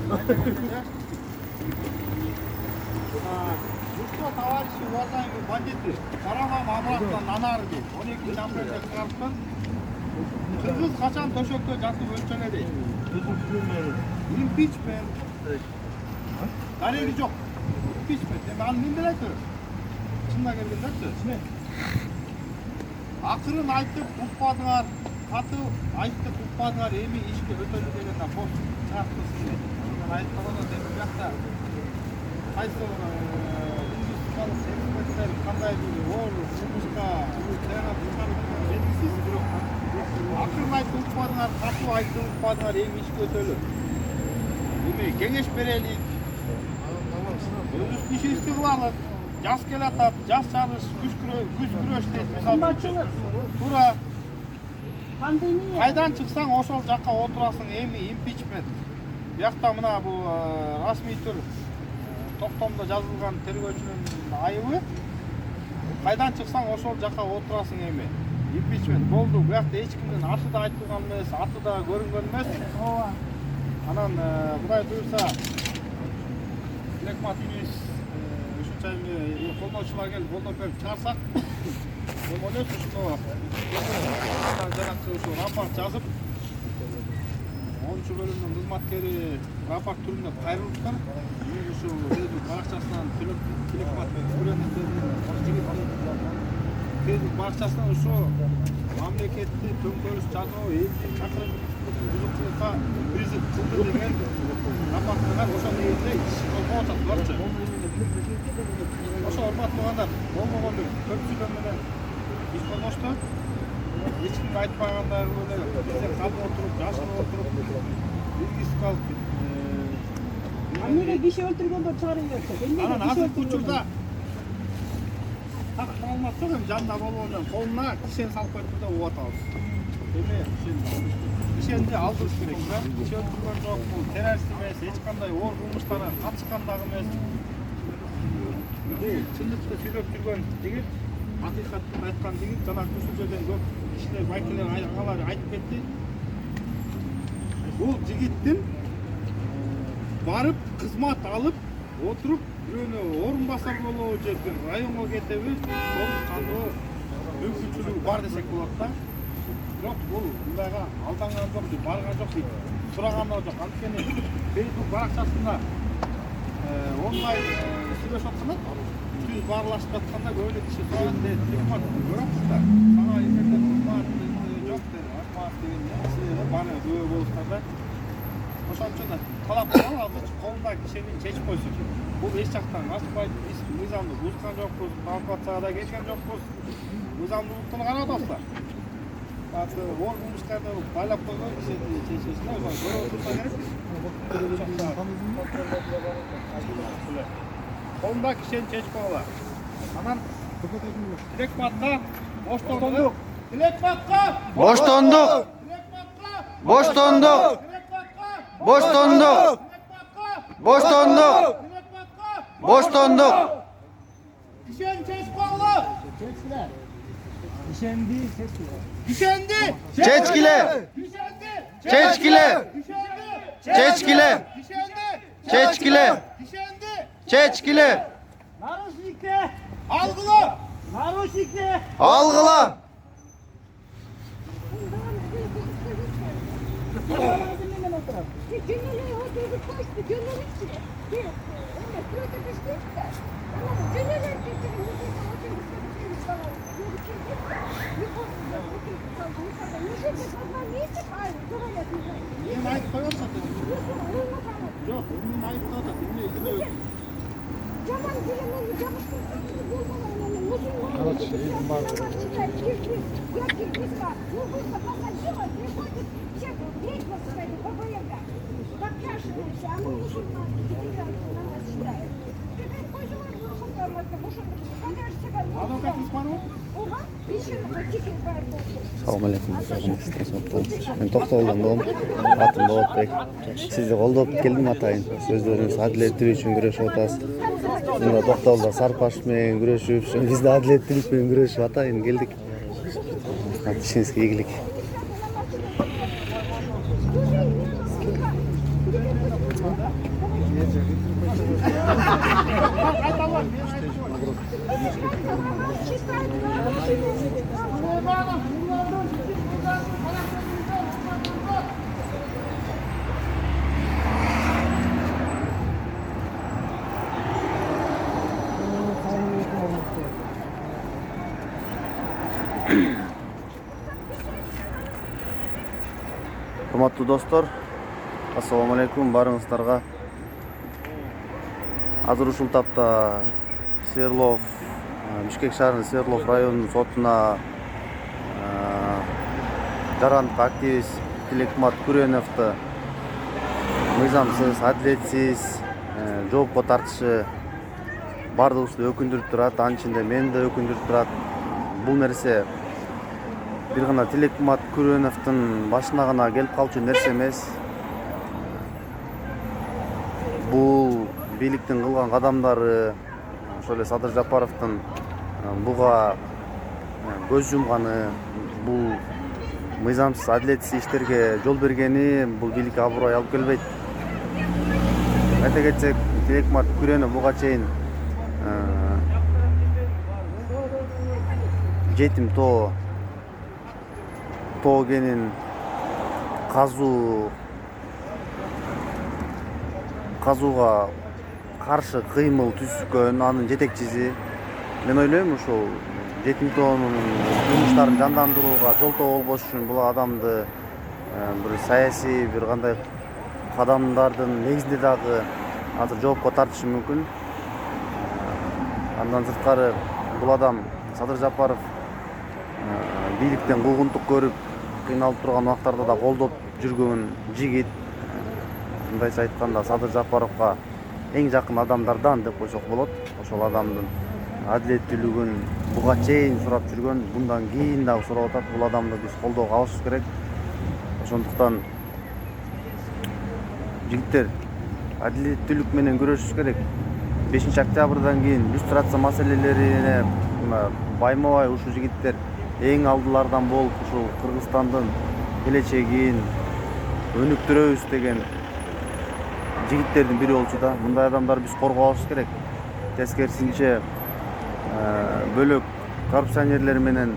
Мужской товарищи, уважаемые бандиты, пора вам обратно на нарды. 12 апрелде çıkarttın. Kırgız kaçan döşekte jatıp ölçöledi. Impeachment. Dareги жоқ. Impeachment. Аны мен деле айтып. Шынына келгенде акырын айтып укпадыңар, катуу айтып укпадыңар, эми ишке өтөлү дегенде бос чаактысыз. Мен айтканда деди бакта кайсы индустриялык эксперттер кандай бир оор жумушка таянып чыгарып белгисиз бирок акырын айтып укпадыңар, катуу айтып укпадыңар, эми ишке өтөлү. Эми кеңеш берелик. Өзүбүздүн ишибизди кылалык. Жас келатат, жас чалыш, күч күрөш дейт. Туура. Кайдан чыксаң ошол жакка отурасың, эми импичмент. Биякта мына бул расмий түр токтомдо жазылган тергөөчүнүн айыбы. Кайдан чыксаң ошол жакка отурасың эми. Импичмент болду. Биякта эч кимдин аты да айтылган эмес, аты да көрүнгөн эмес. Ооба. Анан Кудай буйрса Лекмат Юнис колдоочулар келип колдоп берип чыгарсак, ойлойт ушуну жанакы ушу рапорт жазып, 10 бөлүмдүн кызматкери рапорт түрүндө кайрылыптыр. Мен ушу Facebook баракчасынан Лекмат Facebook баракчасынан ушу мамлекетти төңкөрүш жасоо, элди чакырып бузукчулукка призыв кылды деген рапорттар ошол негизде иш колго атат. Ошо урматтуулар, болгон бир көп сүйлөм менен иш колдошту. Эч кимге айтпагандар эле бизде калып отуруп, жашынып отуруп, билгисиз калып. Эмнеге киши өлтүргөндөр чыгарып берсе? Анан азыркы учурда так маалымат жок, эми жанында болгондон колуна кишени салып коюптур деп угуп атабыз. Эми кишенди алдырыш керек да. Киши өлтүргөн жок, бул террорист эмес, эч кандай оор кылмыштарга катышкан дагы эмес. Бул чындыкты сүйлөп жүргөн жигит, акыйкатты айткан жигит, жана ушул жерден көп кишилер, байкелер, агалар айтып кетти. Бул жигиттин барып кызмат алып отуруп, бирөөнө орун басар болобу же бир районго кетеби, толук кандуу мүмкүнчүлүгү бар десек болот да. Бирок бул мындайга алданган жок, барган жок дейт. Сураган да жок. Анткени Facebook баракчасында онлайн сүйлөшүп атканда, түз барлашып атканда көбүнө киши сураган дейт. Кызмат көрөпсүз да. Сага эмерде кызмат жок дейт. Акмат деген нерселер баары көбө болуптар да. Ошончо да талап кылып азыр колунда кишенин чечип койсун. Бул эч жактан ачпайт, биз мыйзамды бузган жокпуз, провокацияга да келген жокпуз. Мыйзамдуулукту карап атабыздар. Bazı оор кылмыштарды байлап койгон кишини чечесине көрүп отурса керек. Колунда кишени чечип койгула. Анан Лекматка боштондук. Лекматка боштондук. Боштондук. Боштондук. Боштондук. Боштондук. Кишени чечип койгула. Кишенди чечкиле. Kişendi! Çeçkile. Çeçkile. Çeçkile. Çeçkile. Çeçkile. Naruşnikle. Algıla! Naruşnikle. Algıla. Benim ayıp koyarsa dedim. Yok, benim ayıp koyarsa dedim. Advokatınız var mı? Assalamu alaikum. Men Токтогулдан болом. Атым Болотбек. Сизди колдоп келдим атайын. Сөздөрүңүз адилеттүүлүк үчүн күрөшүп атасыз. Мында Токтогулда Сарпаш менен күрөшүп, биз да адилеттүүлүк менен күрөшүп атайын келдик. Ишиңизге ийгилик. Урматтуу достор, ассаламу алейкум барыңыздарга. Азыр ушул тапта Свердлов, Бишкек шаарынын Свердлов районунун сотуна жарандык активист Тилекмат Күрөновду мыйзамсыз, адилетсиз жоопко тартышы бардыгыбызды өкүндүрүп турат. Анын ичинде мени да өкүндүрүп турат. Бул нерсе бир гана Тилекмат Күрөновдун башына гана келип калчу нерсе эмес. Бул бийликтин кылган кадамдары, ошол эле Садыр Жапаровдун буга көз жумганы, бул мыйзамсыз, адилетсиз иштерге жол бергени бул бийликке аброй алып келбейт. Айта кетсек, Тилекмат Күрөнов буга чейин жетим тоо кенин казууга каршы кыймыл түзүшкөн анын жетекчиси. Мен ойлойм, ушул жетим тоонун жумуштарын жандандырууга жолтоо болбош үчүн бул адамды бир саясий бир кандай кадамдардын негизинде дагы азыр жоопко тартышы мүмкүн. Андан сырткары бул адам Садыр Жапаров бийликтен куугунтук көрүп кыйналып турган убактарда да колдоп жүргөн жигит. Мындайча айтканда Садыр Жапаровго эң жакын адамдардан деп койсок болот. Ошол адамдын адилеттүүлүгүн буга чейин сурап жүргөн, bundan кийин дагы сурап атат. Бул адамды биз колдоого алышыбыз керек. Ошондуктан жигиттер адилеттүүлүк менен күрөшүш керек. 5 октябрдан кийин люстрация маселелерине байма-бай ушул жигиттер эң алдылардан болуп ушул Кыргызстандын келечегин өнүктүрөбүз деген жигиттердин бири болчу да. Мындай адамдар биз коргообуз керек. Тескерисинче бөлөк коррупционерлер менен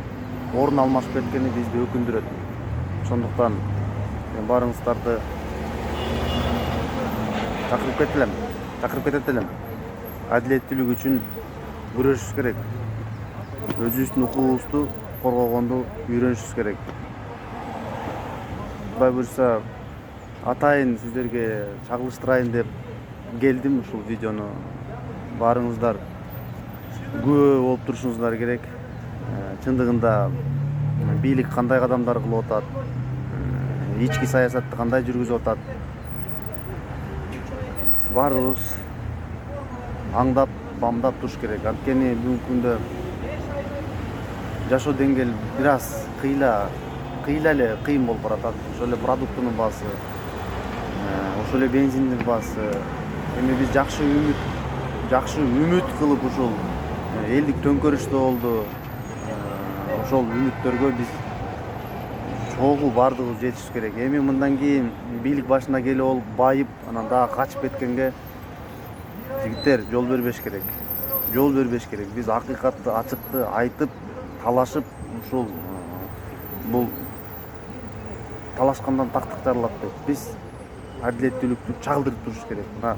орун алмашып кеткени бизди өкүндүрөт. Ошондуктан барыңыздарды чакырып кетет элем. Адилеттүүлүк үчүн күрөшүш керек. Өзүбүздүн укугубузду коргогонду үйрөнүшүбүз керек. Кудай буйрса атайын сиздерге чагылыштырайын деп келдим ушул видеону. Барыңыздар күбө болуп турушуңуздар керек. Чындыгында бийлик кандай кадамдар кылып атат, ички саясатты кандай жүргүзүп атат, баарыбыз аңдап, бамдап туруш керек. Анткени бүгүнкү күндө жашоо деңгээли бир аз кыйла эле кыйын болуп баратат. Ошол эле продуктунун баасы, ошол эле бензиндин баасы. Эми биз жакшы үмүт кылып ушул элдик төңкөрүштө болду. Ошол үмүттөргө биз чогуу бардыгыбыз жетишибиз керек. Эми мындан кийин бийлик башына келип алып байып, анан дагы качып кеткенге жигиттер жол бербеш керек. Биз акыйкатты, ачыкты айтып, талашып, ушул бул талашкандан тактык жарылат деп биз адилеттүүлүктү чагылдырып туруш керек. Мына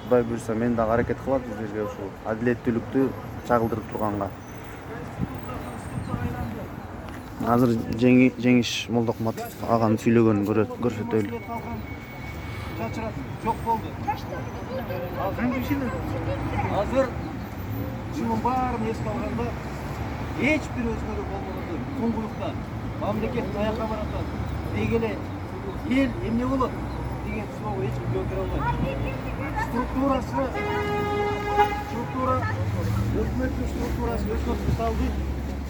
Кудай буйрса мен дагы аракет кылам сиздерге ушул адилеттүүлүктү чагылдырып турганга. Азыр Жеңиш Молдокматов аганын сүйлөгөнүн көрсөтөлү. Жок болду. Азыр ушунун баарын эске алганда эч бир өзгөрүү болбогондо туңгулукта мамлекет аякка баратат. Деги эле эл эмне болот деген слово эч ким жооп бере албайт. Өкмөттүн структурасы өзгөрүп салды.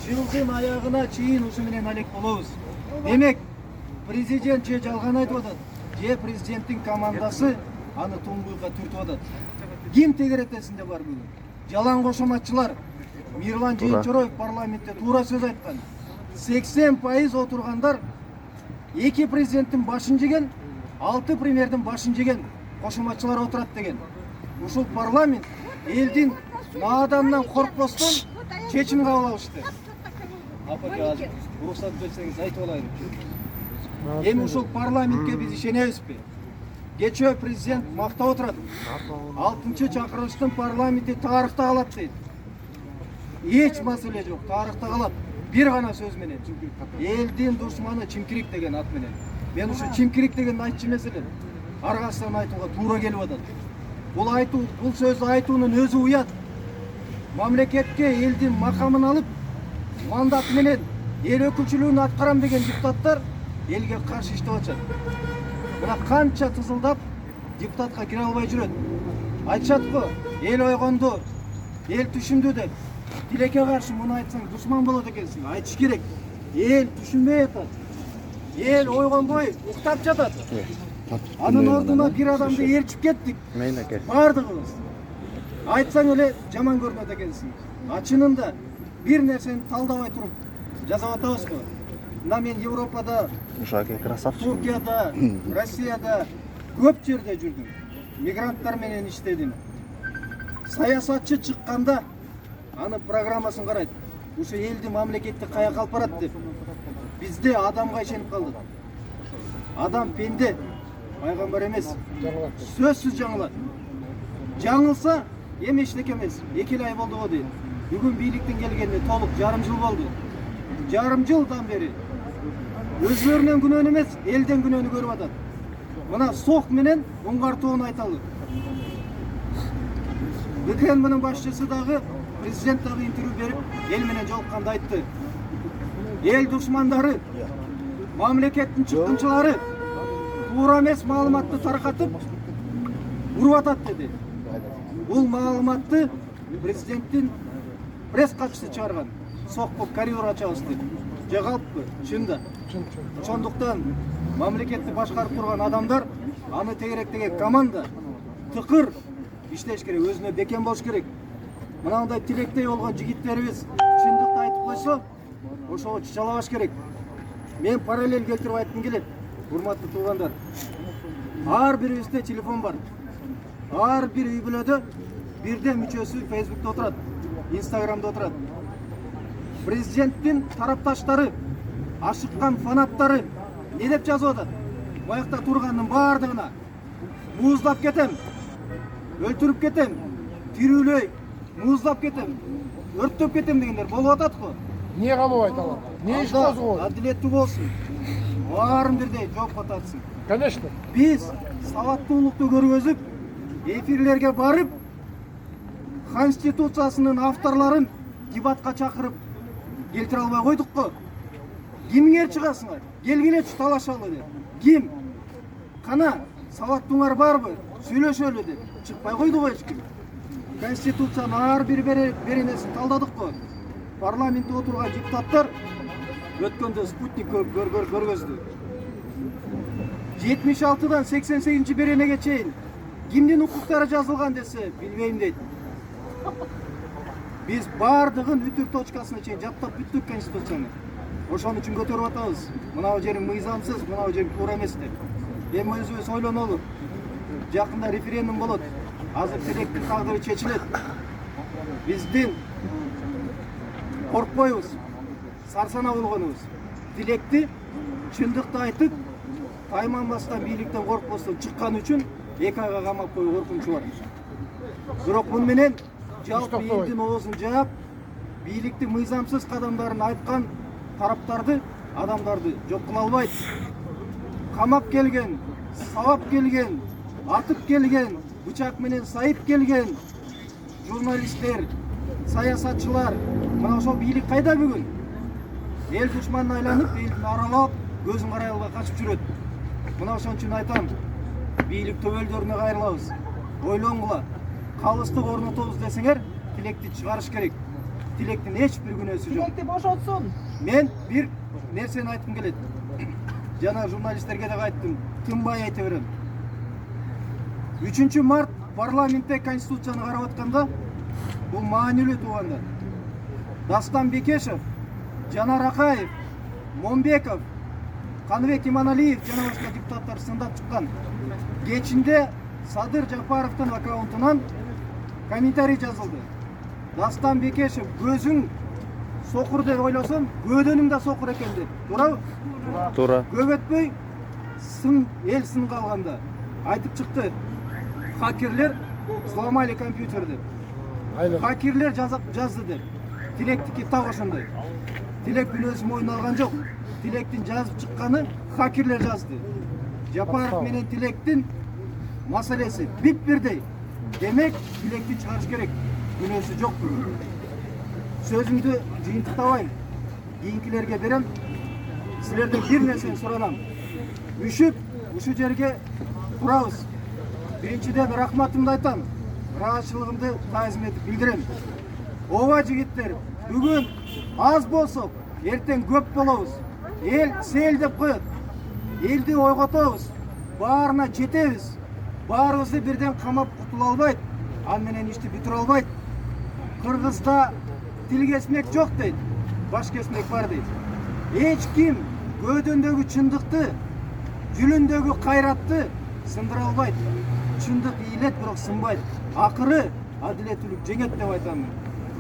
Жылдын аягына чейин ушу менен алек болобуз. Демек, президент же жалган айтып атат, же президенттин командасы аны туңгуйга түртүп атат. Ким тегеретесинде бар бүгүн? Жалаң кошоматчылар. Мирлан Жыйынчороев парламентте туура сөз айткан. 80% отургандар эки президенттин башын жеген, 6 премьердин башын жеген кошумачылар отурат деген. Ушул парламент элдин нааданынан коркпостон чечим кабыл алышты. Апаке азыр уруксат берсеңиз айтып алайын. Эми ушул парламентке биз ишенебизби? Кечээ президент мактап отурат. 6-чы чакырылыштын парламенти тарыхта калат дейт. Эч маселе жок, тарыхта калат. Бир гана сөз менен. Элдин душманы Чимкирик деген ат менен. Мен ушу Чимкирик деген айтчу эмес элем. Аргасынан айтууга туура келип атат. Бул сөздү айтуунун өзү уят. Мамлекетке элдин макамын алып, мандат менен эл өкүлчүлүгүн аткарам деген депутаттар элге каршы иштеп атышат. Мына канча тызылдап депутатка кире албай жүрөт. Айтышат го, эл ойгонду, эл түшүндү деп. Тилекке каршы муну айтсаң душман болот экенсиң. Айтыш керек. Эл түшүнбөй атат. Эл ойгонбой уктап жатат. Анын ордуна бир адамды ээрчип кеттик. Бардыгыбыз. Айтсаң эле жаман көрүнөт экенсиң. Чынында бир нерсени талдабай туруп жасап атабыз го. Мына мен Европада, Туркияда, Россияда көп жерде жүрдүм. Мигранттар менен иштедим. Саясатчы чыкканда анын программасын карайт. Ушу элди мамлекетти каяка алып барат деп. Бизде адамга ишенип калдык. Адам пенде, пайгамбар эмес. Сөзсүз жаңылат. Жаңылса эми эчтеке эмес. 2 ай болду го дейт. Бүгүн бийликтен келгенде толук жарым жыл болду. Жарым жылдан бери өзлөрүнүн күнөөнү эмес, элден күнөөнү көрүп атат. Мына сок менен оңгартууну айталы. БКН-нын башчысы дагы, президент дагы интервью берип, эл менен жолукканда айтты. Эл душмандары, мамлекеттин чыккынчылары туура эмес маалыматты таркатып уруп атат деди. Бул маалыматты президенттин пресс катчысы чыгарган. Сокпуп коридор ачабыз деп. Жагалппы, чында. Ошондуктан мамлекетти башкарып турган адамдар, аны тегеректеген команда тыкыр иштеш керек, өзүнө бекем болуш керек. Мынандай тилектей болгон жигиттерибиз чындыкты айтып койсо, ошого чычалабаш керек. Мен параллель келтирип айткым келет, урматтуу туугандар. Ар бирибизде телефон бар. Ар бир үй бүлөдө бирден мүчөсү Facebook'та отурат, Instagram'да отурат. Президенттин тарапташтары, ашыккан фанаттары не деп жазып атат? Буякта турганын бардыгына муздап кетем, өлтүрүп кетем, тирүүлөй, муздап кетем, өрттөп кетем дегендер болуп атат го. Эмне кылып айталар? Эмне иш козгоп? Адилеттүү болсун. Баарын бирдей жооп кататсын. Конечно. Биз сабаттуулукту көргөзүп, эфирлерге барып, Конституциясынын авторларын дебатка чакырып келтире албай койдук го. Кимиңер чыгасыңар? Келгилечи талашалы деп. Ким? Кана сабаттууңар барбы? Сүйлөшөлү деп. Чыкпай койду го эч ким. Конституциянын ар бир беренесин талдадык го. Парламентте отурган депутаттар өткөндө спутник көргөздү. 76-дан 88-беренеге чейин кимдин укуктары жазылган десе, билбейм дейт. Биз бардыгын үтүк точкасына чейин жаттап бүттүк Конституцияны. Ошон үчүн көтөрүп атабыз. Мынау жериң мыйзамсыз, мынау жериң туура эмес деп. Эми өзүбүз ойлонолу. Жакында референдум болот. Азыр тилектин тагдыры чечилет. Биздин коркпойбуз, сарсана болгонубуз. Тилекти чындыкты айтып, тайманбастан бийликтен коркпостон чыккан үчүн 2 айга камап коюу коркунучу бар. Бирок муну менен жалпы элдин оозун жаап, бийликтин мыйзамсыз кадамдарын айткан тараптарды, адамдарды жок кыла албайт. Камап келген, сабап келген, атып келген, бычак менен сайып келген журналисттер, саясатчылар, мына ошол бийлик кайда бүгүн? Эл душманына айланып, элдин аралап, көзүн карай албай качып жүрөт. Мына ошон үчүн айтам, бийлик төбөлдөрүнө кайрылабыз. Ойлонгула. Калыстык орнотобуз десеңер, тилекти чыгарыш керек. Тилектин эч бир күнөөсү жок. Тилекти бошотсун. Мен бир нерсени айткым келет. Жана журналисттерге да айттым, тынбай айта берем. 3 март парламентте Конституцияны карап атканда, бул маанилүү туугандар. Дастан Бекешев, Жанар Акаев, Момбеков, Каныбек Иманалиев жана башка депутаттар сындап чыккан. Кечинде Садыр Жапаровдун аккаунтунан комментарий жазылды. Дастан Бекешев, көзүң сокур деп ойлосом, көдөнүң да сокур экен деп. Туурабы? Туура. Көп өтпөй эл сынга алганда айтып чыкты. Хакерлер сломали компьютер деп. Aynen. Хакерлер жазды деп. Тилектики так ошондой. Тилек өзү мойнуна алган жок. Тилектин жазып чыкканы хакерлер жазды. Жапаров менен Тилектин маселеси бирдей. Демек, Тилекти чыгарыш керек. Күнөөсү жок бүгүн. Сөзүмдү жыйынтыктабайм. Кийинкилерге берем. Силерден бир нерсени суранам. Үшүп, ушу жерге турабыз. Биринчиден рахматымды айтам. Ыраазычылыгымды таазим этип билдирем. Ооба жигиттер, бүгүн аз болсок, эртең көп болобуз. Эл сел деп коет. Элди ойготобуз. Баарына жетебиз. Баарыбызды бирден камап кутула албайт. Ал менен ишти бүтүрө албайт. Кыргызда тил кесмек жок дейт. Баш кесмек бар дейт. Эч ким көөдөндөгү чындыкты, жүлүндөгү кайратты сындыра албайт. Чындык ийилет, бирок сынбайт. Акыры адилеттүүлүк жеңет деп айтам.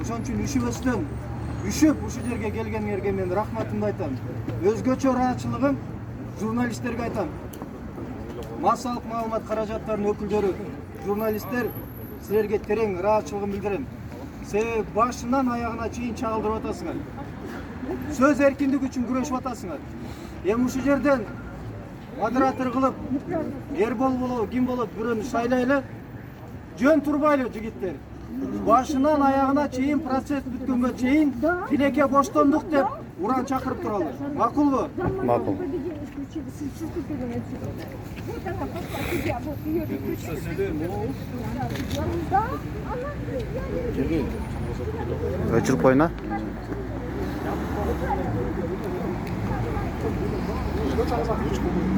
Ошон үчүн үшүбөстөн, үшүп ушу жерге келгениңерге мен рахматымды айтам. Өзгөчө ыраазычылыгым журналисттерге айтам. Массалык маалымат каражаттарынын өкүлдөрү, журналисттер, силерге терең ыраазычылыгымды билдирем. Себеби башынан аягына чейин чагылдырып атасыңар. Сөз эркиндиги үчүн күрөшүп атасыңар. Эми ушу жерден модератор кылып, Эрбол болобу, ким болот, бирөөнү шайлайлы. Жөн турбайлы жигиттер. Башынан аягына чейин процесс бүткөнгө чейин Тилекке боштондук деп уран чакырып туралы. Макулбу? Макул. Өчүрүп койуна.